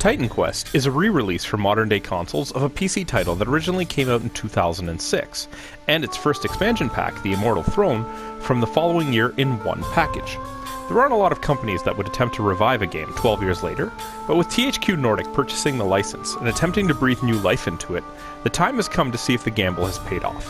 Titan Quest is a re-release for modern-day consoles of a PC title that originally came out in 2006, and its first expansion pack, The Immortal Throne, from the following year in one package. There aren't a lot of companies that would attempt to revive a game 12 years later, but with THQ Nordic purchasing the license and attempting to breathe new life into it, the time has come to see if the gamble has paid off.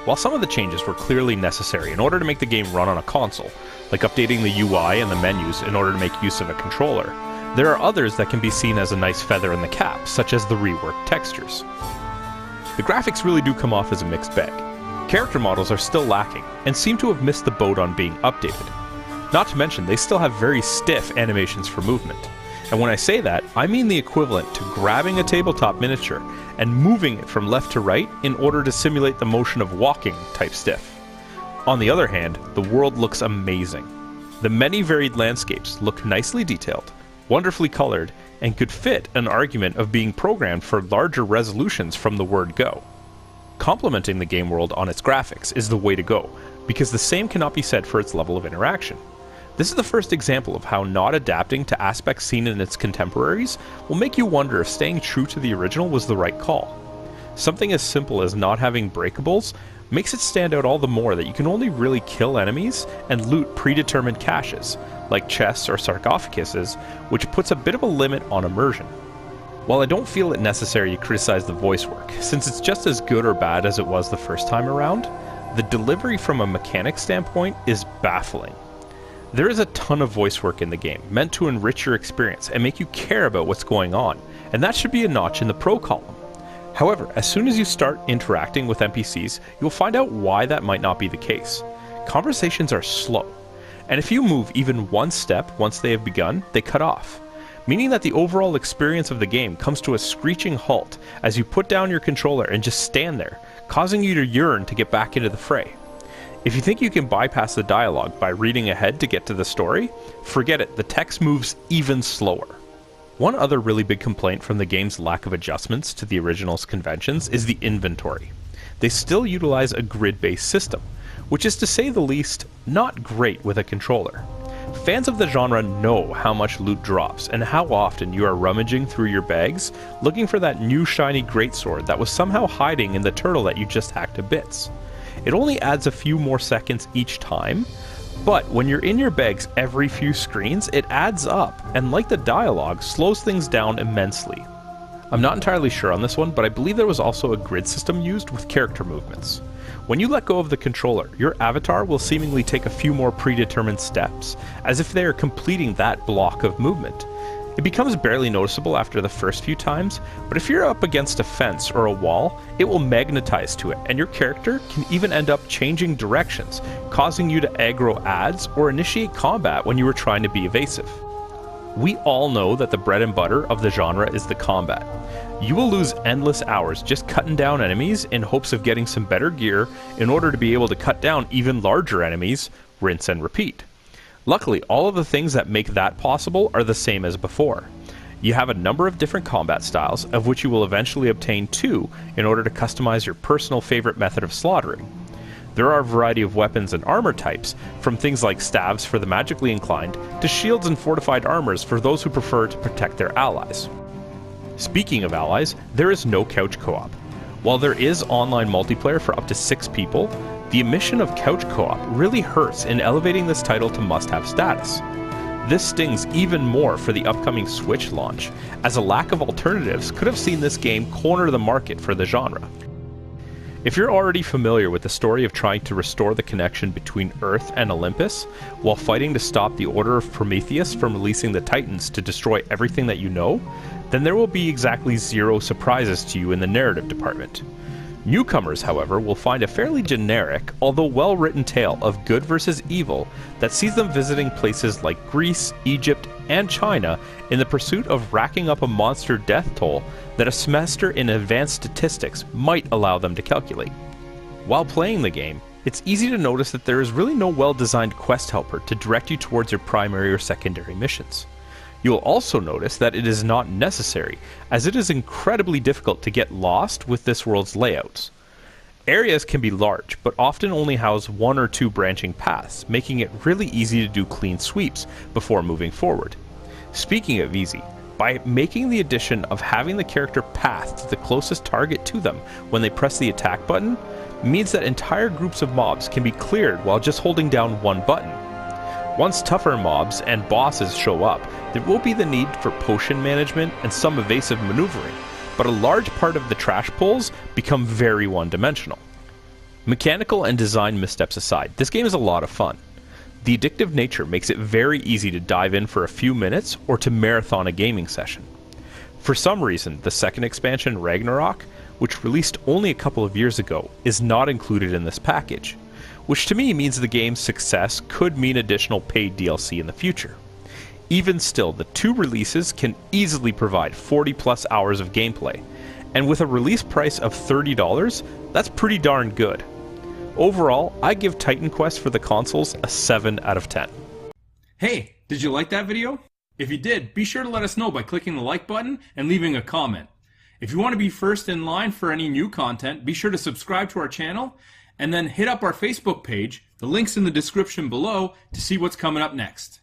While some of the changes were clearly necessary in order to make the game run on a console, like updating the UI and the menus in order to make use of a controller, there are others that can be seen as a nice feather in the cap, such as the reworked textures. The graphics really do come off as a mixed bag. Character models are still lacking, and seem to have missed the boat on being updated. Not to mention, they still have very stiff animations for movement. And when I say that, I mean the equivalent to grabbing a tabletop miniature and moving it from left to right in order to simulate the motion of walking type stiff. On the other hand, the world looks amazing. The many varied landscapes look nicely detailed, wonderfully colored, and could fit an argument of being programmed for larger resolutions from the word go. Complementing the game world on its graphics is the way to go, because the same cannot be said for its level of interaction. This is the first example of how not adapting to aspects seen in its contemporaries will make you wonder if staying true to the original was the right call. Something as simple as not having breakables makes it stand out all the more that you can only really kill enemies and loot predetermined caches, like chests or sarcophaguses, which puts a bit of a limit on immersion. While I don't feel it necessary to criticize the voice work, since it's just as good or bad as it was the first time around, the delivery from a mechanic standpoint is baffling. There is a ton of voice work in the game, meant to enrich your experience and make you care about what's going on, and that should be a notch in the pro column. However, as soon as you start interacting with NPCs, you'll find out why that might not be the case. Conversations are slow, and if you move even one step once they have begun, they cut off, meaning that the overall experience of the game comes to a screeching halt as you put down your controller and just stand there, causing you to yearn to get back into the fray. If you think you can bypass the dialogue by reading ahead to get to the story, forget it, the text moves even slower. One other really big complaint from the game's lack of adjustments to the original's conventions is the inventory. They still utilize a grid-based system, which is to say the least, not great with a controller. Fans of the genre know how much loot drops and how often you are rummaging through your bags looking for that new shiny greatsword that was somehow hiding in the turtle that you just hacked to bits. It only adds a few more seconds each time, but when you're in your bags every few screens, it adds up, and like the dialogue, slows things down immensely. I'm not entirely sure on this one, but I believe there was also a grid system used with character movements. When you let go of the controller, your avatar will seemingly take a few more predetermined steps, as if they are completing that block of movement. It becomes barely noticeable after the first few times, but if you're up against a fence or a wall, it will magnetize to it, and your character can even end up changing directions, causing you to aggro adds or initiate combat when you were trying to be evasive. We all know that the bread and butter of the genre is the combat. You will lose endless hours just cutting down enemies in hopes of getting some better gear in order to be able to cut down even larger enemies, rinse and repeat. Luckily, all of the things that make that possible are the same as before. You have a number of different combat styles, of which you will eventually obtain 2 in order to customize your personal favorite method of slaughtering. There are a variety of weapons and armor types, from things like staves for the magically inclined, to shields and fortified armors for those who prefer to protect their allies. Speaking of allies, there is no couch co-op. While there is online multiplayer for up to 6 people, the omission of couch co-op really hurts in elevating this title to must-have status. This stings even more for the upcoming Switch launch, as a lack of alternatives could have seen this game corner the market for the genre. If you're already familiar with the story of trying to restore the connection between Earth and Olympus, while fighting to stop the Order of Prometheus from releasing the Titans to destroy everything that you know, then there will be exactly 0 surprises to you in the narrative department. Newcomers, however, will find a fairly generic, although well-written tale of good versus evil that sees them visiting places like Greece, Egypt, and China in the pursuit of racking up a monster death toll that a semester in advanced statistics might allow them to calculate. While playing the game, it's easy to notice that there is really no well-designed quest helper to direct you towards your primary or secondary missions. You will also notice that it is not necessary, as it is incredibly difficult to get lost with this world's layouts. Areas can be large, but often only house 1 or 2 branching paths, making it really easy to do clean sweeps before moving forward. Speaking of easy, by making the addition of having the character path to the closest target to them when they press the attack button means that entire groups of mobs can be cleared while just holding down one button. Once tougher mobs and bosses show up, there will be the need for potion management and some evasive maneuvering, but a large part of the trash pulls become very one-dimensional. Mechanical and design missteps aside, this game is a lot of fun. The addictive nature makes it very easy to dive in for a few minutes or to marathon a gaming session. For some reason, the second expansion, Ragnarok, which released only a couple of years ago, is not included in this package, which to me means the game's success could mean additional paid DLC in the future. Even still, the two releases can easily provide 40 plus hours of gameplay, and with a release price of $30, that's pretty darn good. Overall, I give Titan Quest for the consoles a 7 out of 10. Hey, did you like that video? If you did, be sure to let us know by clicking the like button and leaving a comment. If you want to be first in line for any new content, be sure to subscribe to our channel and then hit up our Facebook page. The link's in the description below to see what's coming up next.